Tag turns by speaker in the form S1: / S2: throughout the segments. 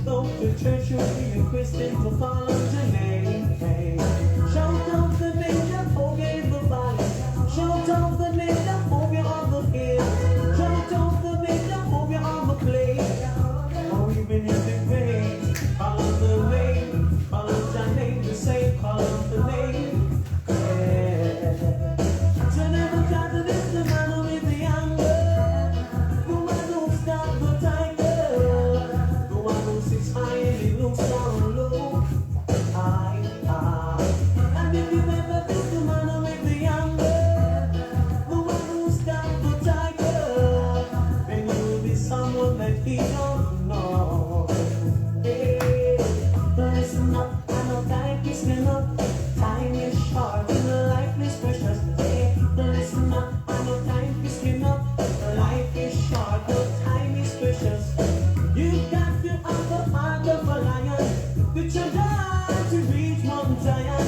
S1: go to church, you'll be a Christian to follow the name. Hey. Shout out the name that forgave the body. Shout out the name that hope you're on the hill. Shout out the name that hope you're on the place. Or even in the grave. Follow the way. Follow the name the same. Follow the name. Yeah. So never try to miss the man with the anger. The one who stop the tiger. The one who sits high and he looks down low. And if you ever miss the man with the anger, the one who stopped the tiger, then you will be someone that he don't know. Hey, listen up, I know time is enough. Time is short and life is precious. Hey, listen up, I know time is enough. Life is short, but time is precious. You got to have the heart of a lion. With your heart to reach Mount Zion.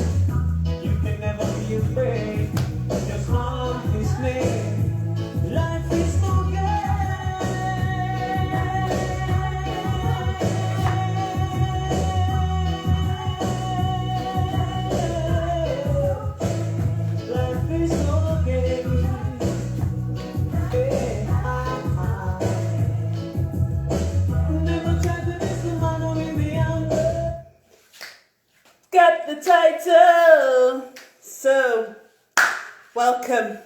S1: You can never be afraid. Just call his name. Life is so good. Life is so good. Never try to miss the man with the anger. Got the title. So, welcome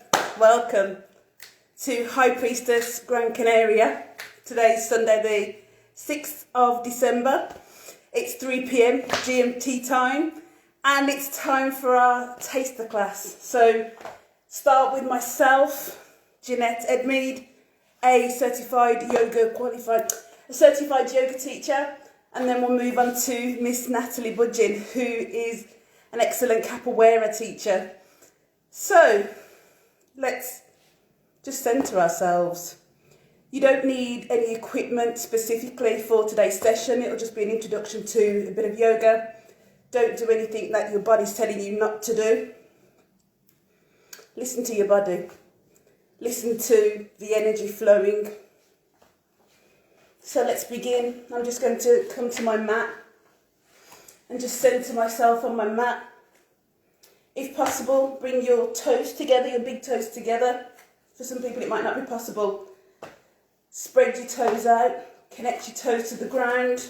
S1: to High Priestess Gran Canaria. Today's Sunday the 6th of December. It's 3 p.m. GMT time and it's time for our taster class. So, start with myself, Jeanette Edmead, a certified yoga teacher, and then we'll move on to Miss Natalie Budgin, who is an excellent capoeira teacher. So, let's just centre ourselves. You don't need any equipment specifically for today's session. It'll just be an introduction to a bit of yoga. Don't do anything that your body's telling you not to do. Listen to your body. Listen to the energy flowing. So let's begin. I'm just going to come to my mat and just centre myself on my mat. If possible, bring your toes together, your big toes together. For some people it might not be possible. Spread your toes out, connect your toes to the ground.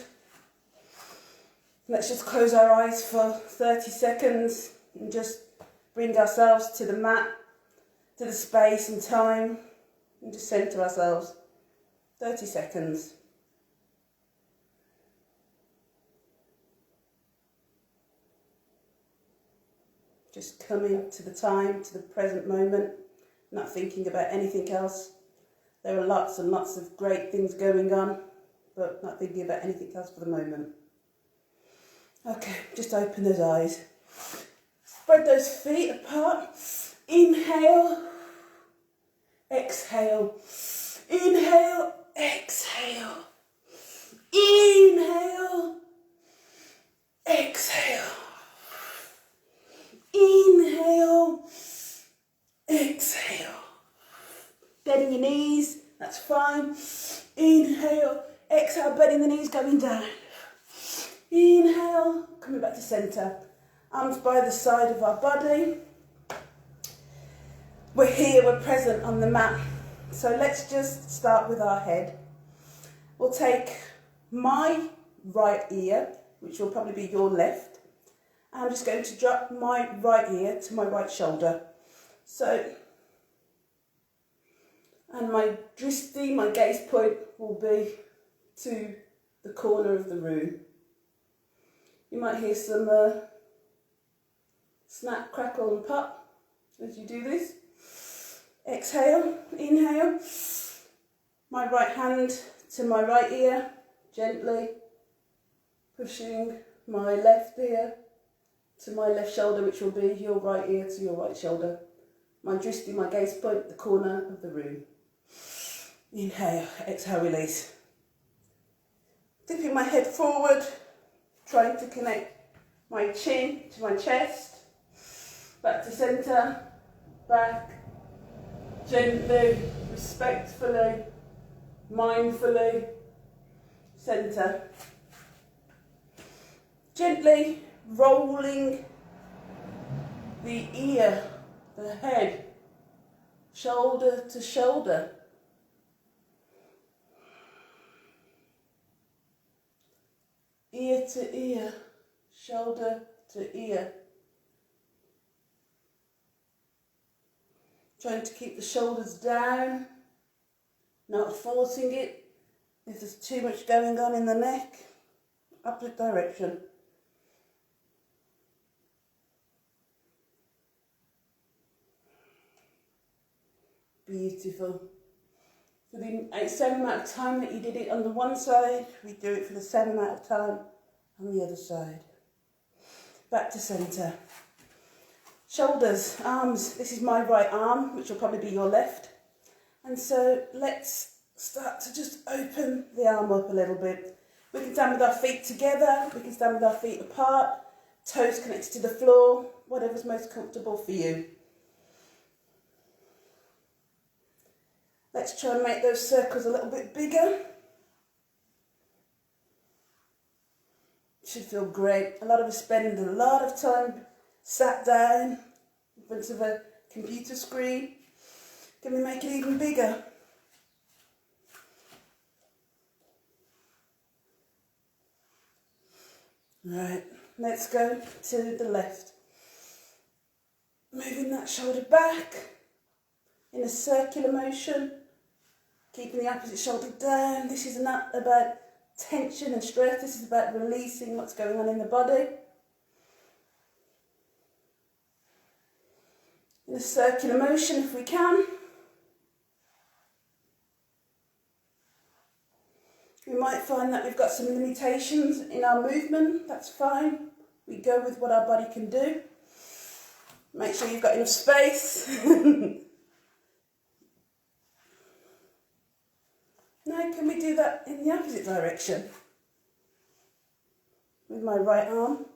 S1: Let's just close our eyes for 30 seconds and just bring ourselves to the mat, to the space and time, and just centre ourselves. 30 seconds. Just coming to the time, to the present moment, not thinking about anything else. There are lots and lots of great things going on, but not thinking about anything else for the moment. Okay, just open those eyes. Spread those feet apart. Inhale, exhale. Inhale, exhale. Inhale, exhale. Inhale, exhale. Bending your knees, that's fine. Inhale, exhale, bending the knees, going down. Inhale, coming back to centre. Arms by the side of our body. We're here, we're present on the mat. So let's just start with our head. We'll take my right ear, which will probably be your left. I'm just going to drop my right ear to my right shoulder. So, and my drishti, my gaze point, will be to the corner of the room. You might hear some snap, crackle and pop as you do this. Exhale, inhale. My right hand to my right ear, gently pushing my left ear to my left shoulder, which will be your right ear to your right shoulder. My drishti, my gaze point, the corner of the room. Inhale, exhale, release. Dipping my head forward, trying to connect my chin to my chest. Back to centre, back, gently, respectfully, mindfully, centre.
S2: Gently rolling the ear, the head, shoulder to shoulder. Ear to ear, shoulder to ear. Trying to keep the shoulders down, not forcing it. If there's too much going on in the neck, opposite direction. Beautiful. For the same amount of time that you did it on the one side, we do it for the same amount of time on the other side. Back to centre. Shoulders, arms. This is my right arm, which will probably be your left. And so let's start to just open the arm up a little bit. We can stand with our feet together, we can stand with our feet apart, toes connected to the floor, whatever's most comfortable for you. Let's try and make those circles a little bit bigger. Should feel great. A lot of us spend a lot of time sat down in front of a computer screen. Can we make it even bigger? Right, let's go to the left. Moving that shoulder back in a circular motion, keeping the opposite shoulder down. This is not about tension and stress, this is about releasing what's going on in the body. In a circular motion if we can. We might find that we've got some limitations in our movement, that's fine. We go with what our body can do. Make sure you've got enough space. Now can we do that in the opposite direction? With my right arm.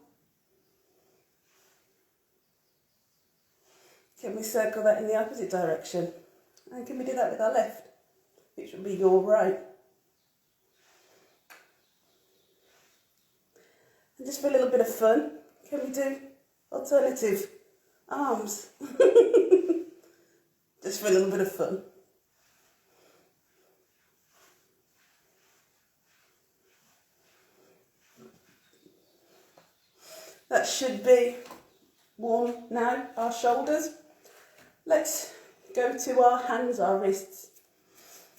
S2: Can we circle that in the opposite direction? And can we do that with our left? Which would be your right. And just for a little bit of fun, can we do alternative arms? Just for a little bit of fun. That should be warm now, our shoulders. Let's go to our hands, our wrists.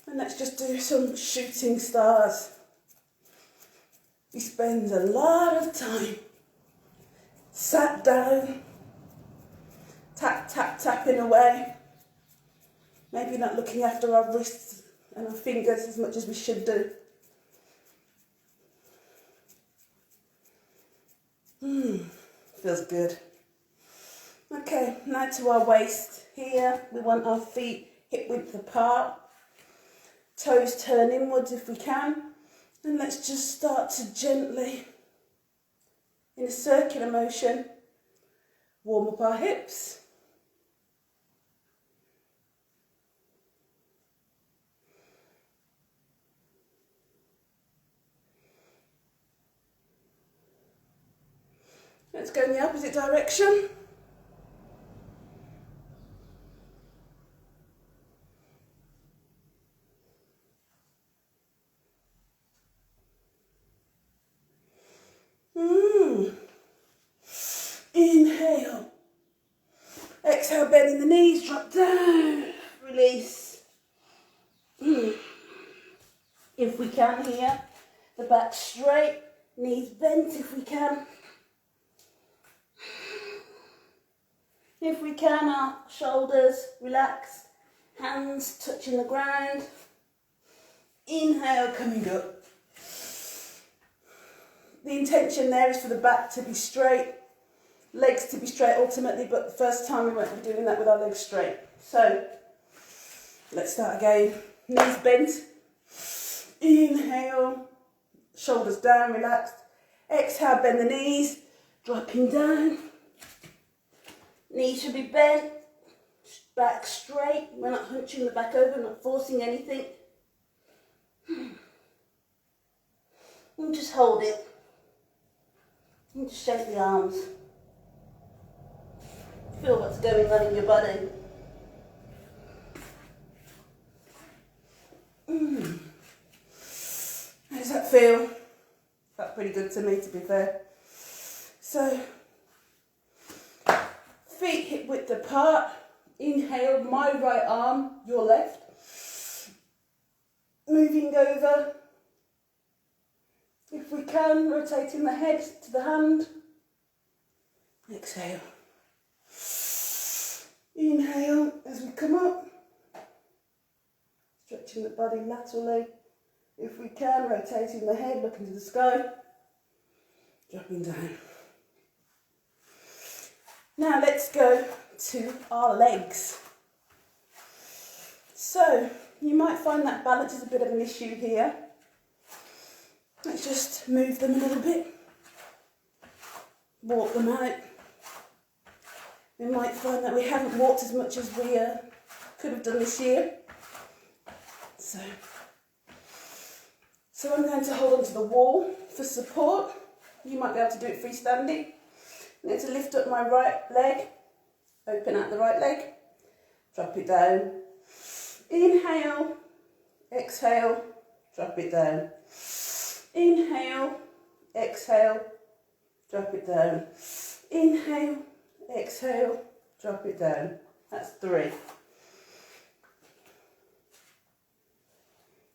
S2: And let's just do some shooting stars. We spend a lot of time sat down, tap, tap, tapping away. Maybe not looking after our wrists and our fingers as much as we should do. Feels good. Okay, now to our waist. Here we want our feet hip width apart. Toes turn inwards if we can. And let's just start to gently, in a circular motion, warm up our hips. Let's go in the opposite direction. Inhale. Exhale, bending the knees, drop down, release. If we can here, the back straight, knees bent if we can. If we can, our shoulders relaxed, hands touching the ground. Inhale, coming up. The intention there is for the back to be straight, legs to be straight ultimately, but the first time we won't be doing that with our legs straight. So, let's start again. Knees bent. Inhale, shoulders down, relaxed. Exhale, bend the knees, dropping down. Knees should be bent, back straight. We're not hunching the back over, not forcing anything. And just hold it. And just shake the arms. Feel what's going on in your body. How does that feel? Felt pretty good to me, to be fair. So, feet hip width apart. Inhale, my right arm, your left. Moving over. If we can, rotating the head to the hand. Exhale. Inhale as we come up. Stretching the body laterally. If we can, rotating the head, looking to the sky. Dropping down. Now let's go to our legs. So, you might find that balance is a bit of an issue here. Let's just move them a little bit. Walk them out. We might find that we haven't walked as much as we could have done this year. So I'm going to hold onto the wall for support. You might be able to do it freestanding. I'm going to lift up my right leg, open out the right leg, drop it down. Inhale, exhale, drop it down. Inhale, exhale, drop it down. Inhale, exhale, drop it down. That's 3.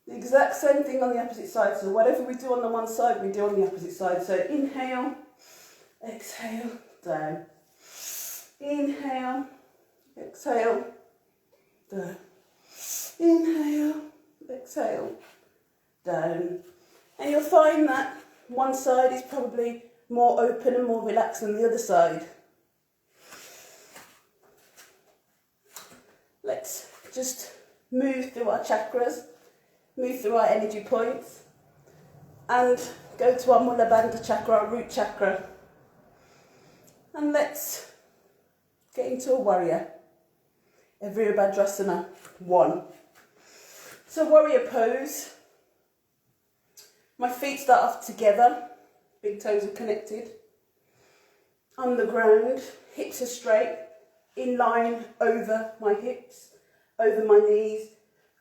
S2: The exact same thing on the opposite side. So whatever we do on the one side, we do on the opposite side. So inhale, exhale, down. Inhale, exhale, down. Inhale, exhale, down. And you'll find that one side is probably more open and more relaxed than the other side. Let's just move through our chakras, move through our energy points, and go to our Mula Bandha chakra, our root chakra. And let's get into a warrior, a Virabhadrasana 1. So warrior pose. My feet start off together, big toes are connected. On the ground, hips are straight, in line over my hips, over my knees,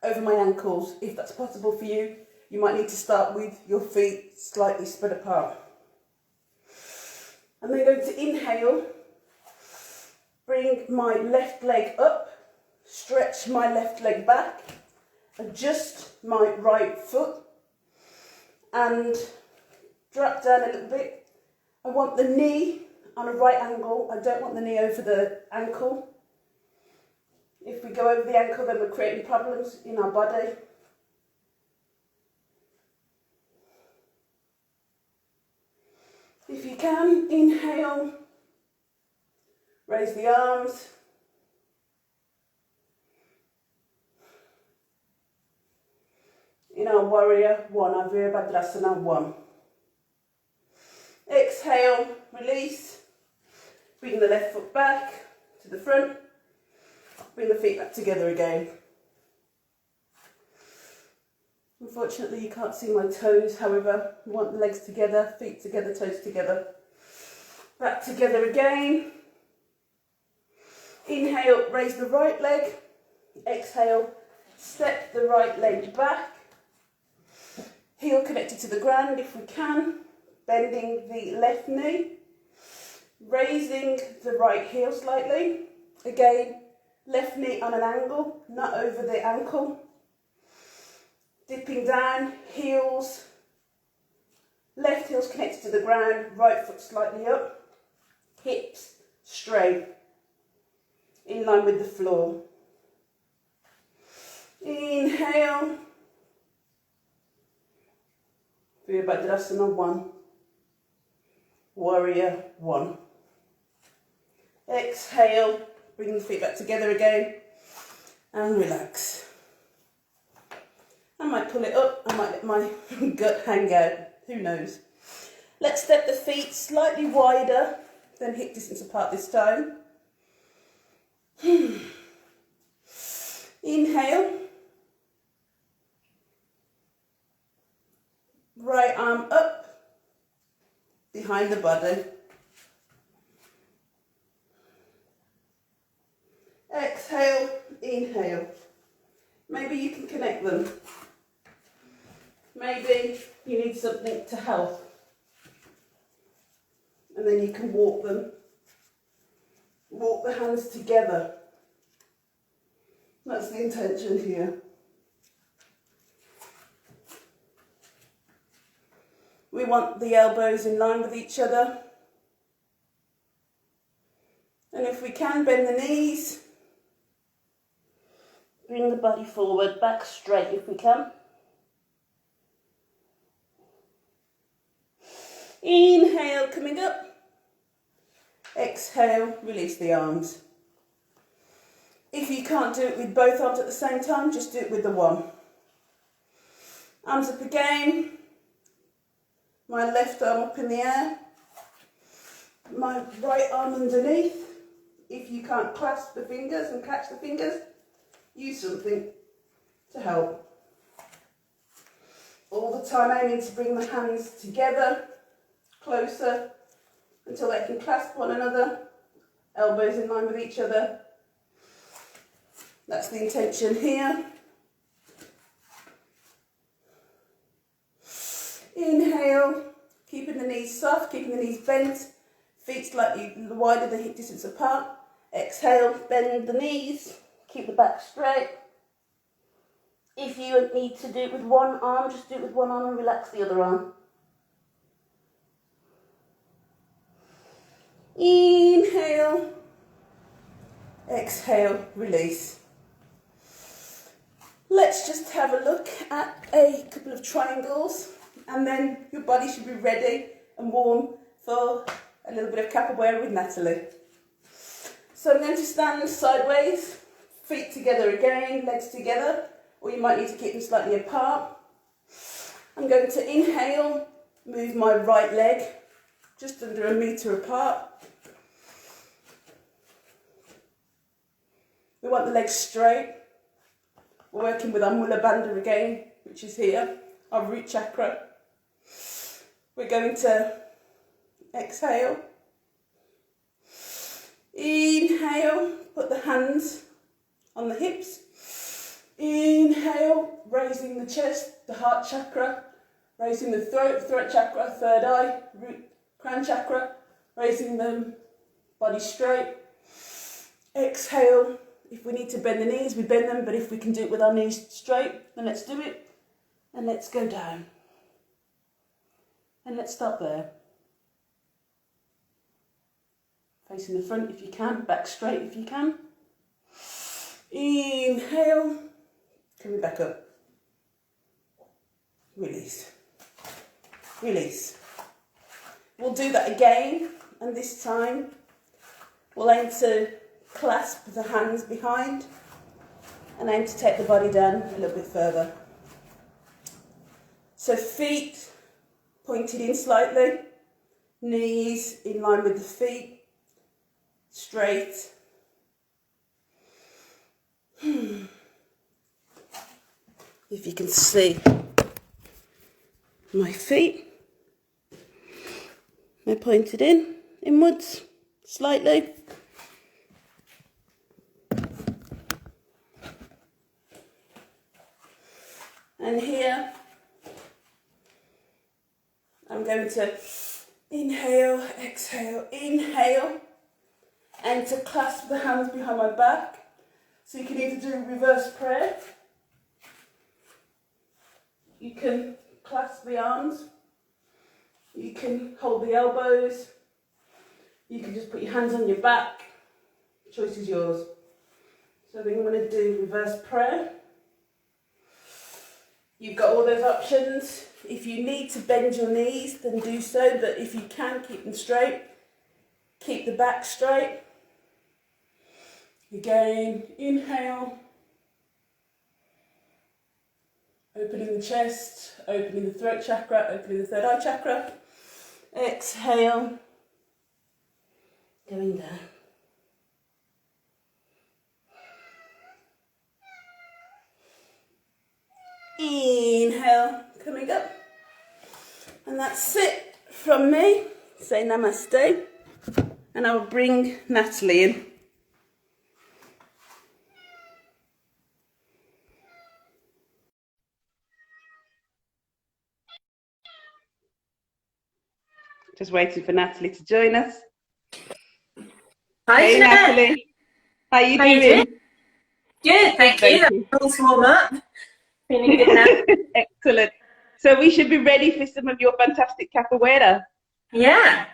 S2: over my ankles. If that's possible for you, you might need to start with your feet slightly spread apart. I'm then going to inhale, bring my left leg up, stretch my left leg back, adjust my right foot, and drop down a little bit. I want the knee on a right angle. I don't want the knee over the ankle. If we go over the ankle, then we're creating problems in our body. If you can, inhale, raise the arms. In our warrior 1, our Virabhadrasana 1. Exhale, release. Bring the left foot back to the front. Bring the feet back together again. Unfortunately, you can't see my toes. However, we want the legs together, feet together, toes together. Back together again. Inhale, raise the right leg. Exhale, step the right leg back. Heel connected to the ground if we can. Bending the left knee. Raising the right heel slightly. Again, left knee on an angle, not over the ankle. Dipping down, heels. Left heel's connected to the ground, right foot slightly up. Hips straight. In line with the floor. Inhale. Virabhadrasana 1. Warrior 1. Exhale, bring the feet back together again and relax. I might pull it up, I might let my gut hang out, who knows. Let's step the feet slightly wider than hip distance apart this time. Inhale. Right arm up, behind the body. Exhale, inhale. Maybe you can connect them. Maybe you need something to help. And then you can walk them. Walk the hands together. That's the intention here. We want the elbows in line with each other. And if we can, bend the knees. Bring the body forward, back straight if we can. Inhale, coming up. Exhale, release the arms. If you can't do it with both arms at the same time, just do it with the one. Arms up again. My left arm up in the air. My right arm underneath. If you can't clasp the fingers and catch the fingers, use something to help. All the time aiming to bring the hands together, closer, until they can clasp one another, elbows in line with each other. That's the intention here. Inhale, keeping the knees soft, keeping the knees bent, feet slightly wider than hip distance apart. Exhale, bend the knees, keep the back straight. If you need to do it with one arm, just do it with one arm and relax the other arm. Inhale, exhale, release. Let's just have a look at a couple of triangles and then your body should be ready and warm for a little bit of capoeira with Natalie. So I'm going to stand sideways, feet together again, legs together, or you might need to keep them slightly apart. I'm going to inhale, move my right leg just under 1 metre apart. We want the legs straight. We're working with our Mula Bandha again, which is here, our root chakra. We're going to exhale. Inhale, put the hands on the hips. Inhale, raising the chest, the heart chakra, raising the throat chakra, third eye, root, crown chakra, raising the body straight. Exhale. If we need to bend the knees, we bend them, but if we can do it with our knees straight, then let's do it. And let's go down. And let's stop there. Facing the front if you can, back straight if you can. Inhale, coming back up. Release. Release. We'll do that again, and this time we'll aim to clasp the hands behind and aim to take the body down a little bit further. So feet pointed in slightly, knees in line with the feet, straight. If you can see my feet, they're pointed inwards slightly. And here, I'm going to inhale, exhale, and to clasp the hands behind my back. So you can either do reverse prayer, you can clasp the arms, you can hold the elbows, you can just put your hands on your back, choice is yours. So I think I'm going to do reverse prayer. You've got all those options. If you need to bend your knees, then do so, but if you can, keep them straight. Keep the back straight. Again, inhale. Opening the chest, opening the throat chakra, opening the third eye chakra. Exhale. Going down. Inhale, coming up. And that's it from me. say namaste, and I'll bring Natalie in. Just waiting for Natalie to join us.
S3: Hi,
S2: Hey,
S3: Jeanette.
S2: Natalie. How you
S3: How
S2: doing?
S3: you doing? Good, thank you. That's warm up. Feeling good now.
S2: Excellent. So we should be ready for some of your fantastic capoeira.
S3: Yeah.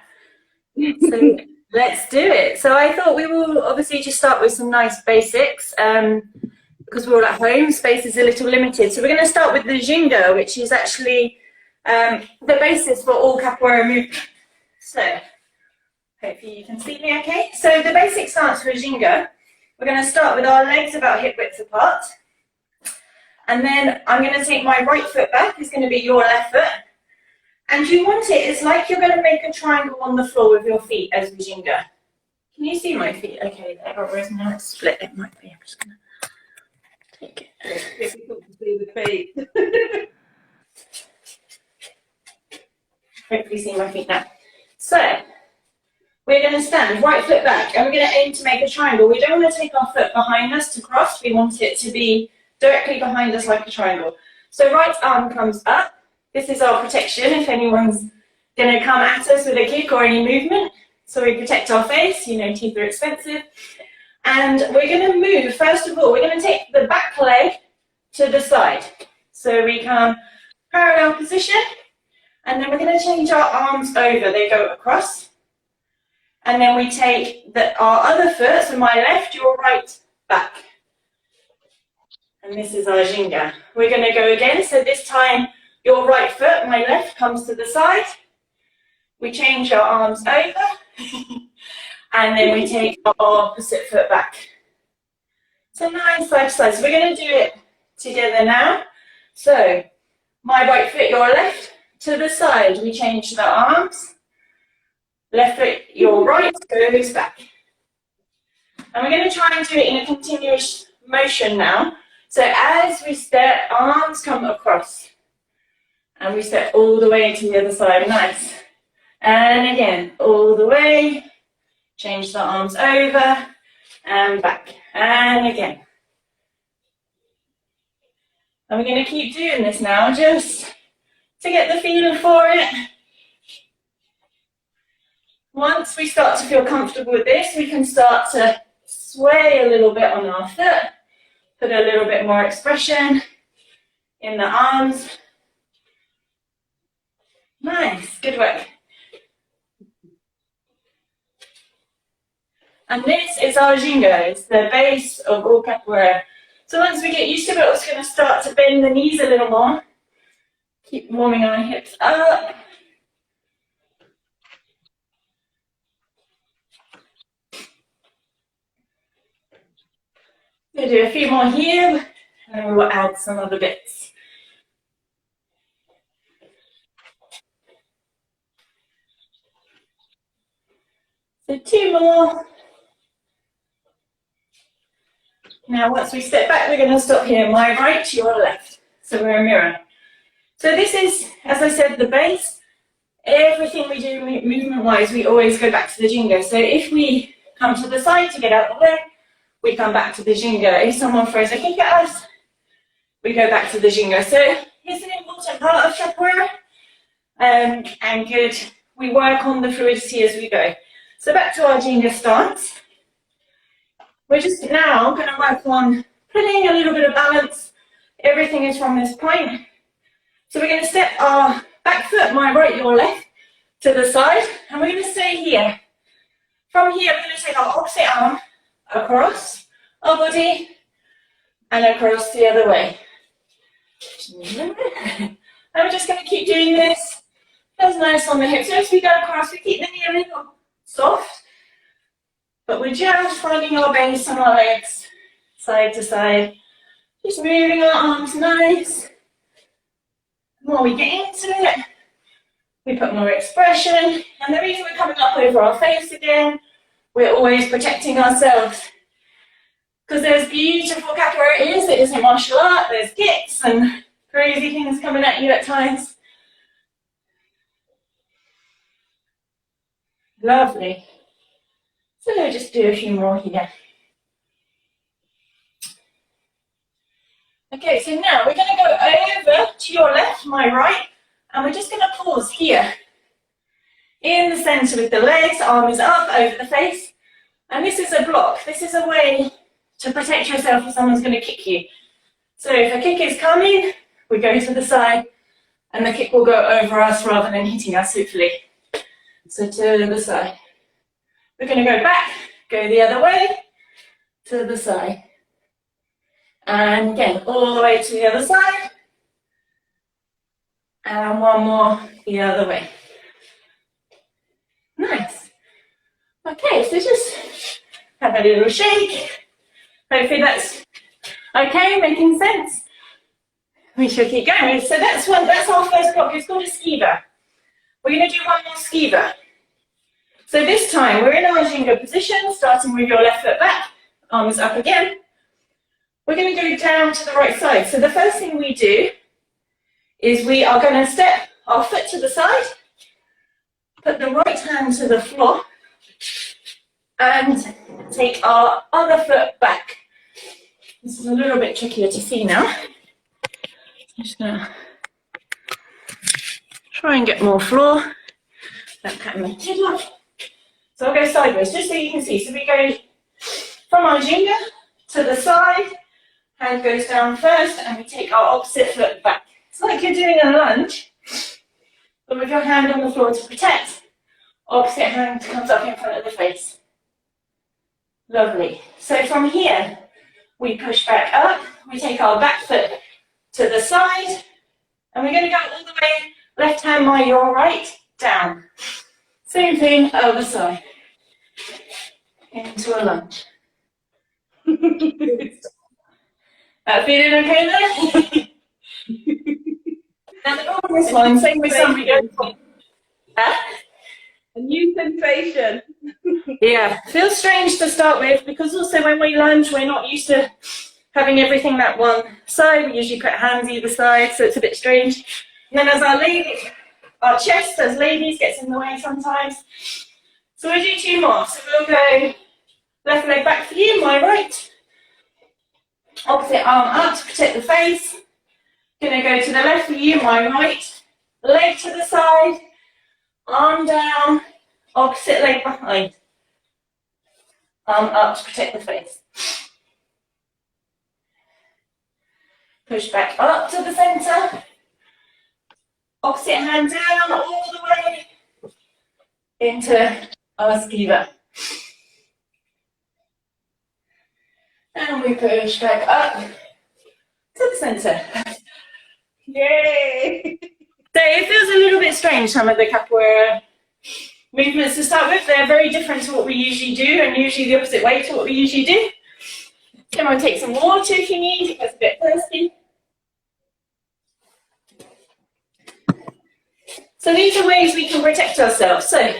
S3: So let's do it. So I thought we will obviously just start with some nice basics because we're all at home. Space is a little limited. So we're going to start with the ginga, which is actually the basis for all capoeira movement. So hopefully you can see me okay. So the basic stance for ginga, we're going to start with our legs about hip width apart. And then I'm going to take my right foot back, it's going to be your left foot. And you want it, it's like you're going to make a triangle on the floor with your feet as we ginga. Can you see my feet? Okay, there, whereas now it's split, it might be. I'm just going to take it.
S2: It's difficult to see the feet.
S3: Hopefully see my feet now. So, we're going to stand right foot back and we're going to aim to make a triangle. We don't want to take our foot behind us to cross, we want it to be directly behind us like a triangle. So right arm comes up. This is our protection if anyone's going to come at us with a kick or any movement. So we protect our face, you know, teeth are expensive. And we're going to move, first of all, we're going to take the back leg to the side. So we come parallel position, and then we're going to change our arms over. They go across. And then we take our other foot, so my left, your right, back. And this is our ginga. We're going to go again. So this time, your right foot, my left, comes to the side. We change our arms over. And then we take our opposite foot back. So nice side to side. So we're going to do it together now. So my right foot, your left, to the side. We change the arms. Left foot, your right, goes back. And we're going to try and do it in a continuous motion now. So as we step, arms come across. And we step all the way to the other side. Nice. And again, all the way. Change the arms over and back. And again. And we're going to keep doing this now just to get the feeling for it. Once we start to feel comfortable with this, we can start to sway a little bit on our foot. Put a little bit more expression in the arms. Nice, good work. And this is our ginga, it's the base of all capoeira. So once we get used to it, we're just going to start to bend the knees a little more. Keep warming our hips up. We'll do a few more here, and then we'll add some other bits. So 2 more. Now once we step back, we're going to stop here. My right, your left. So we're a mirror. So this is, as I said, the base. Everything we do movement-wise, we always go back to the ginga. So if we come to the side to get out of the way, we come back to the ginga. If someone throws a kick at us, we go back to the ginga. So it's an important part of capoeira. And good, we work on the fluidity as we go. So back to our ginga stance. We're just now going to work on putting a little bit of balance. Everything is from this point. So we're going to step our back foot, my right, your left, to the side. And we're going to stay here. From here, we're going to take our opposite arm across our body and across the other way. And we're just going to keep doing this. Feels nice on the hips. So as we go across, we keep the knee a little soft. But we're just finding our base on our legs, side to side. Just moving our arms nice. The more we get into it, we put more expression. And the reason we're coming up over our face again, we're always protecting ourselves. Because there's beautiful capoeira it isn't martial art, there's kicks and crazy things coming at you at times. Lovely. So we'll just do a few more here. Okay, so now we're going to go over to your left, my right, and we're just going to pause here. In the centre with the legs, arms up over the face. And this is a block. This is a way to protect yourself if someone's going to kick you. So if a kick is coming, we go to the side and the kick will go over us rather than hitting us, hopefully. So to the side. We're going to go back, go the other way, to the side. And again, all the way to the other side. And one more the other way. Nice. Okay, so just have a little shake. Hopefully that's okay, making sense. We should keep going. So that's our first block. It's called a skiva. We're going to do one more skiva. So this time we're in our Jinga position, starting with your left foot back, arms up again. We're going to go down to the right side. So the first thing we do is we are going to step our foot to the side, put the right hand to the floor, and take our other foot back. This is a little bit trickier to see now. I'm just going to try and get more floor. Don't cut my head off. So I'll go sideways, just so you can see. So we go from our Jinga to the side, hand goes down first, and we take our opposite foot back. It's like you're doing a lunge, but with your hand on the floor to protect. Opposite hand comes up in front of the face. Lovely. So from here, we push back up, we take our back foot to the side, and we're going to go all the way, left hand by your right, down. Same thing, other side. Into a lunge. That feeling okay there? Now on this one, same with somebody going.
S2: A new sensation.
S3: Yeah, feels strange to start with because also when we lunge, we're not used to having everything that one side. We usually put hands either side, so it's a bit strange. And then as our chest as ladies gets in the way sometimes. So we'll do two more. So we'll go left leg back for you, my right. Opposite arm up to protect the face. Gonna go to the left for you, my right. Leg to the side, arm down, opposite leg behind. Arm up to protect the face. Push back up to the center. Opposite hand down all the way into our skiva. And we push back up to the center.
S2: Yay!
S3: So it feels a little bit strange, some of the capoeira movements to start with. They're very different to what we usually do, and usually the opposite way to what we usually do. Come on, take some water if you need, it gets a bit thirsty. So these are ways we can protect ourselves. So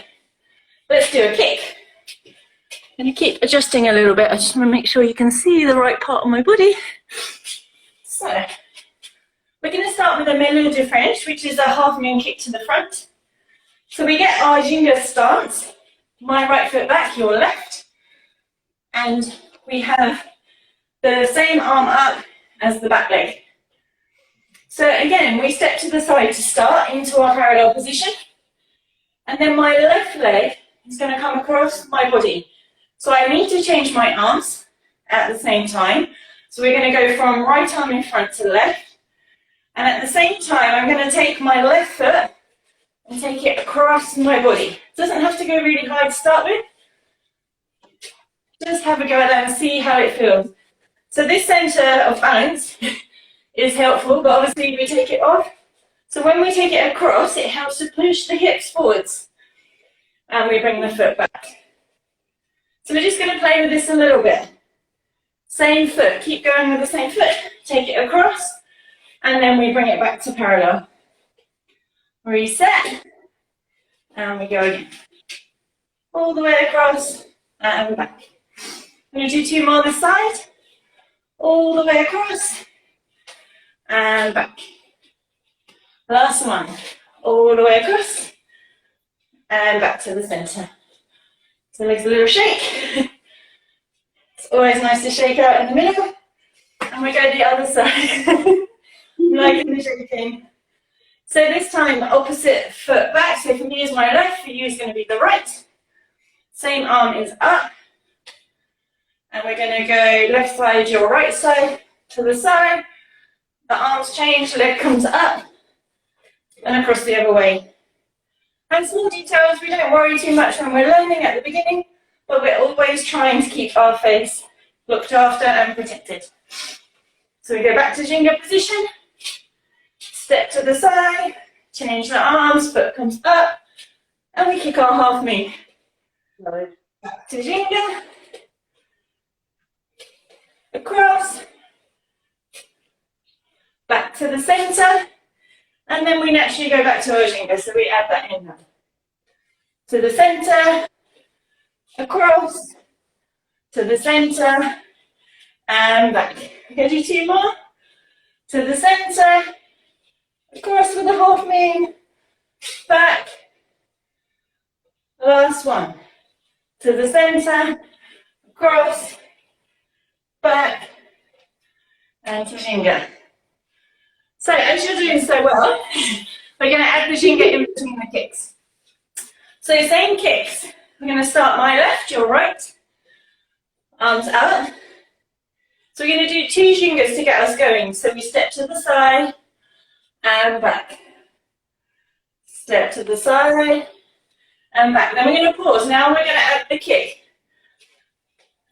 S3: let's do a kick. I'm going to keep adjusting a little bit. I just want to make sure you can see the right part of my body. So we're going to start with a melo de French, which is a half moon kick to the front. So we get our Jinga stance, my right foot back, your left, and we have the same arm up as the back leg. So again, we step to the side to start into our parallel position, and then my left leg is going to come across my body. So I need to change my arms at the same time. So we're going to go from right arm in front to left. And at the same time, I'm going to take my left foot and take it across my body. It doesn't have to go really high to start with. Just have a go at that and see how it feels. So this center of balance is helpful, but obviously we take it off. So when we take it across, it helps to push the hips forwards. And we bring the foot back. So we're just going to play with this a little bit. Same foot, keep going with the same foot. Take it across, and then we bring it back to parallel. Reset, and we go again. All the way across, and back. I'm going to do two more this side. All the way across, and back. Last one. All the way across, and back to the center. So legs a little shake. It's always nice to shake out in the middle. And we go the other side. Liking the shaking. So this time, opposite foot back. So for me is my left, for you is going to be the right. Same arm is up. And we're going to go left side, your right side, to the side. The arms change, leg comes up. And across the other way. And small details, we don't worry too much when we're learning at the beginning, but we're always trying to keep our face looked after and protected. So we go back to Ginga position, step to the side, change the arms, foot comes up, and we kick our half move. Back to Ginga, across, back to the center, and then we naturally go back to our Ginga, so we add that in now. To the center, across, to the center, and back. We're going to do 2 more. To the center, across with the half moon, back. Last one. To the center, across, back, and to Ginga. So as you're doing so well, we're going to add the Ginga in between the kicks. So same kicks. We're going to start my left, your right. Arms out. So we're going to do 2 Gingas to get us going. So we step to the side and back. Step to the side and back. Then we're going to pause. Now we're going to add the kick.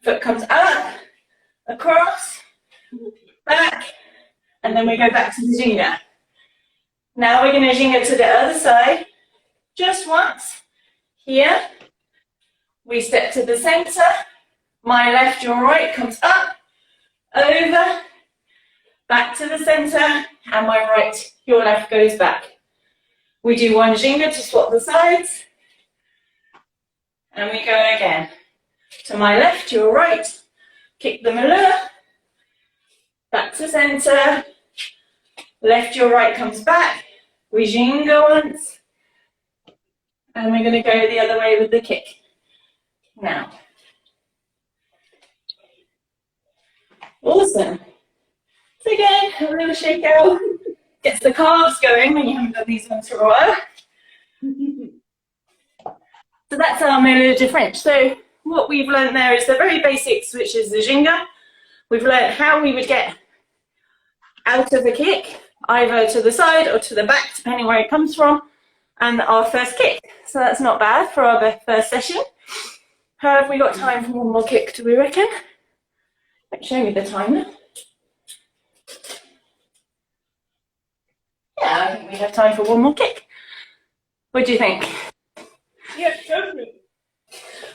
S3: Foot comes up, across, back, and then we go back to the Ginga. Now we're going to Ginga to the other side, just once. Here, we step to the center. My left, your right comes up, over, back to the center, and my right, your left goes back. We do 1 Ginga to swap the sides, and we go again. To my left, your right, kick the malur, back to center, left, your right comes back, we Ginga once, and we're going to go the other way with the kick. Now. Awesome. So again, a little shake out. Gets the calves going when you haven't done these ones for a while. So that's our Mélodie de French. So what we've learned there is the very basics, which is the Ginga. We've learned how we would get out of the kick, either to the side or to the back, depending where it comes from, and our first kick. So that's not bad for our first session. Have we got time for 1 more kick, do we reckon? Show me the timer. Yeah, I think we have time for 1 more kick. What do you think?
S2: Yeah, go for it.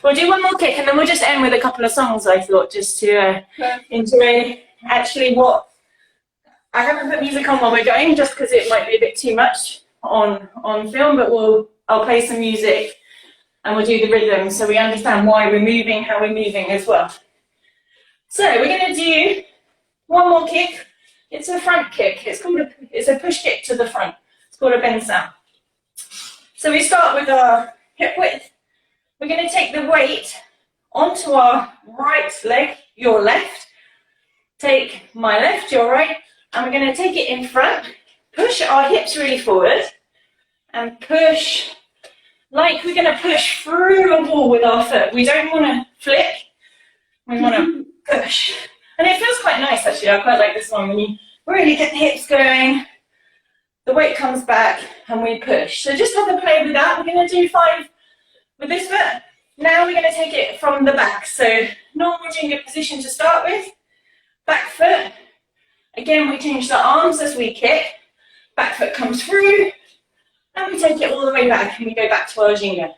S3: We'll do 1 more kick and then we'll just end with a couple of songs, I thought, just to enjoy actually what... I haven't put music on while we're going, just because it might be a bit too much on film, but I'll play some music and we'll do the rhythm so we understand why we're moving, how we're moving as well. So we're going to do 1 more kick. It's a front kick. It's a push kick to the front. It's called a bensound. So we start with our hip width. We're going to take the weight onto our right leg, your left. Take my left, your right, and we're going to take it in front. Push our hips really forward and push like we're going to push through a wall with our foot. We don't want to flick. We want to push. And it feels quite nice actually. I quite like this one when you really get the hips going. The weight comes back and we push. So just have a play with that. We're going to do 5 with this foot. Now we're going to take it from the back. So normal Ginga position to start with. Back foot. Again, we change the arms as we kick. Back foot comes through. And we take it all the way back and we go back to our Ginga.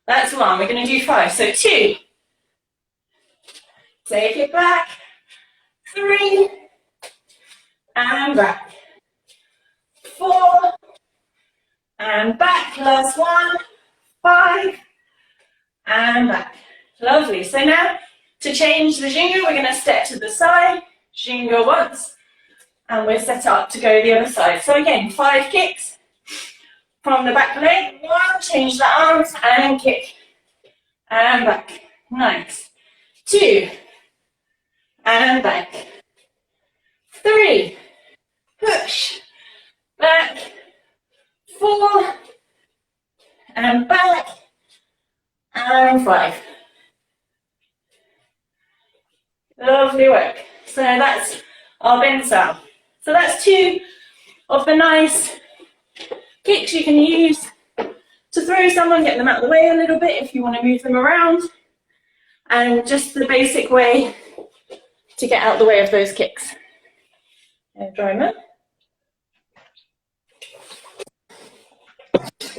S3: That's 1. We're going to do 5. So 2. Take it back. 3. And back. 4. And back. Last 1. 5. And back. Lovely. So now, to change the Ginga, we're going to step to the side. Ginga once. And we're set up to go the other side. So again, 5 kicks. From the back leg. 1. Change the arms and kick. and back. Nice. 2, and back. 3, push, back. 4, and back. And 5. Lovely work. So that's our bend style. So that's 2 of the nice kicks you can use to throw someone, get them out of the way a little bit if you want to move them around. And just the basic way to get out the way of those kicks. Dry them.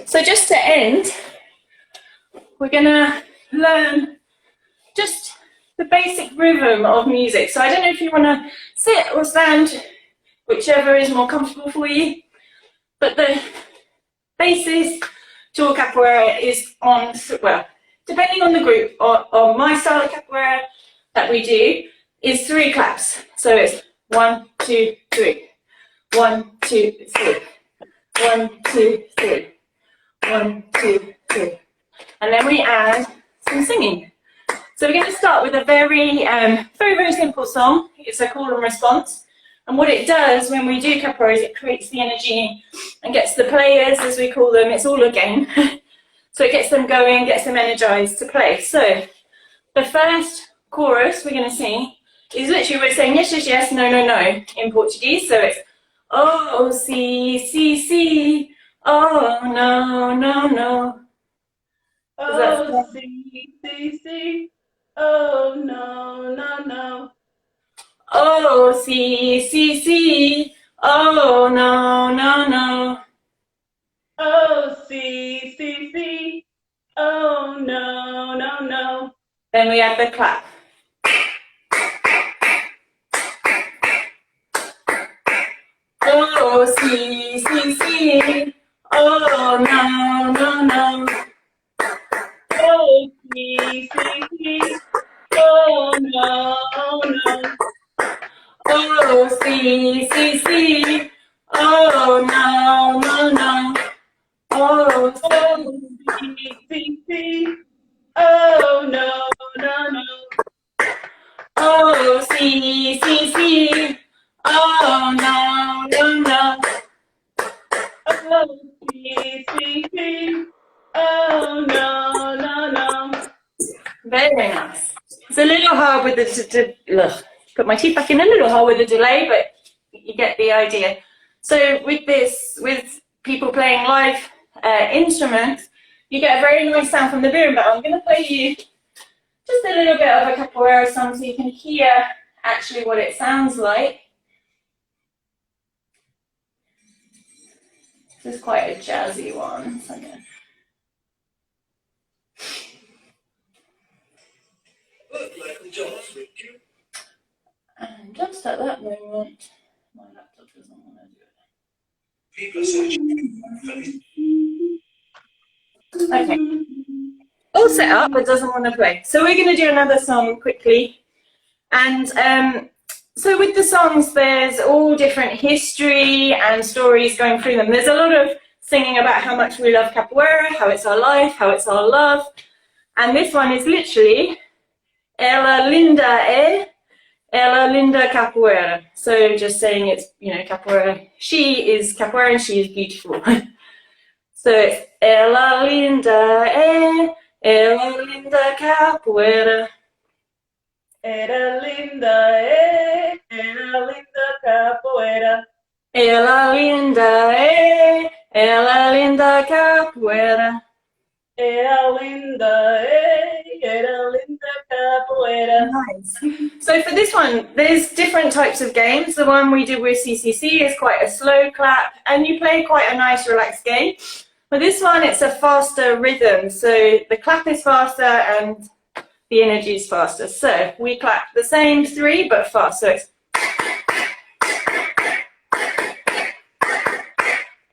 S3: So just to end, we're going to learn just the basic rhythm of music. So I don't know if you want to sit or stand, whichever is more comfortable for you, but the basis to a capoeira is on, well, depending on the group, or my style of capoeira that we do is 3 claps. So it's 1, 2, 3, 1, 2, 3, 1, 2, 3, 1, 2, 3, and then we add some singing. So we're going to start with a very simple song. It's a call and response. And what it does when we do capoeira is it creates the energy and gets the players, as we call them, it's all a game. So it gets them going, gets them energized to play. So the first chorus we're going to sing is literally we're saying yes, yes, yes, no, no, no in Portuguese. So it's oh, si, si, si, oh, no, no, no.
S2: Oh, see, see, see. Oh, no, no, no.
S3: Oh, si, si, si. Oh, no, no, no.
S2: Oh, see, see, see. Oh, no, no, no.
S3: Then we add the clap. Oh, si, si, si. Oh, no, no, no.
S2: Oh, see, see, see. Oh, no, no.
S3: Oh, si, si, si. Oh, no, no, no. Oh,
S2: Oh, see, see, see. Oh, no, no, no.
S3: oh, si, si, si. Oh, no, no, no.
S2: Oh, see, see, see. Oh, no, no, no.
S3: Very nice. It's a little hard with the, put my teeth back in, a little hard with the delay, but you get the idea. So with this, with people playing live instruments, you get a very nice sound from the boom, but I'm going to play you just a little bit of a capoeira song so you can hear actually what it sounds like. This is quite a jazzy one. So and just at that moment, my laptop doesn't want to do it. Okay. All set up, but doesn't want to play. So we're going to do another song quickly. And so with the songs, there's all different history and stories going through them. There's a lot of singing about how much we love capoeira, how it's our life, how it's our love. And this one is literally Ela linda ela linda capoeira. So just saying it's, you know, capoeira. She is capoeira and she is beautiful. So it's ela linda ela linda capoeira.
S2: Era linda, era linda capoeira.
S3: Ela linda ela linda capoeira.
S2: Era linda, era linda capoeira.
S3: Nice. So for this one, there's different types of games. The one we did with CCC is quite a slow clap, and you play quite a nice relaxed game. For this one, it's a faster rhythm. So the clap is faster and the energy is faster. So we clap the same 3, but fast. So it's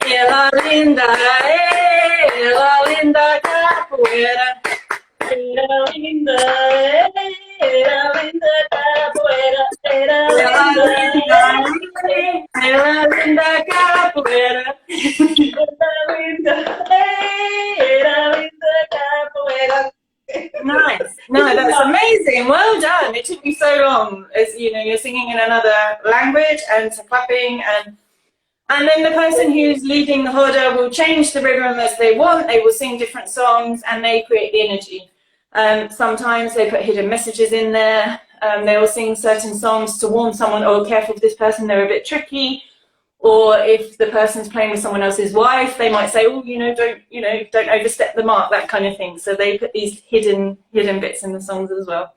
S3: Ela linda capoeira.
S2: Era linda, era linda capoeira. Era linda,
S3: Ela linda capoeira.
S2: era linda, era linda capoeira.
S3: No, that's amazing. Well done. It took me so long. As you know, you're singing in another language and clapping, and then the person who's leading the Hoda will change the rhythm as they want. They will sing different songs and they create the energy. Sometimes they put hidden messages in there. They will sing certain songs to warn someone, oh, careful with this person, they're a bit tricky. Or if the person's playing with someone else's wife, they might say, oh, don't overstep the mark, that kind of thing. So they put these hidden bits in the songs as well.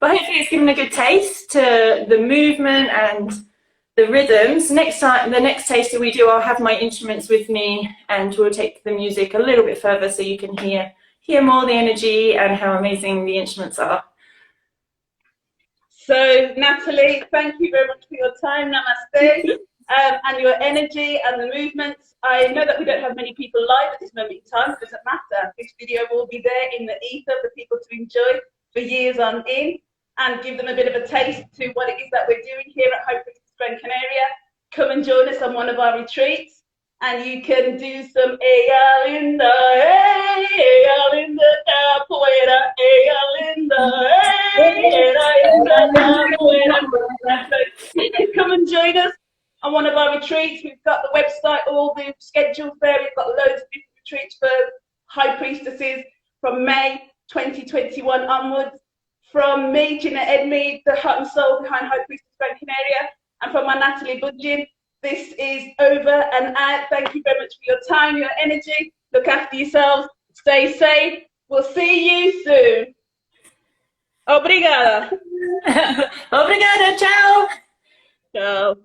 S3: But hopefully it's given a good taste to the movement and the rhythms. Next time, the next taster we do, I'll have my instruments with me and we'll take the music a little bit further so you can hear more the energy and how amazing the instruments are.
S2: So, Natalie, thank you very much for your time. Namaste. And your energy and the movements. I know that we don't have many people live at this moment in time. It doesn't matter. This video will be there in the ether for people to enjoy for years on in and give them a bit of a taste to what it is that we're doing here at High Priestess Gran Canaria. Come and join us on one of our retreats and you can do some ella linda, ella linda, capoeira, ella linda, ella linda. Come and join us on one of our retreats. We've got the website, all the schedules there. We've got loads of different retreats for high priestesses from May 2021 onwards. From me, Gina Edmead, the heart and soul behind High Priestess Gran Canaria, and from my Natalie Budgin, this is over and out. Thank you very much for your time, your energy. Look after yourselves. Stay safe. We'll see you soon. Obrigada.
S3: Obrigada. Ciao.
S2: Ciao.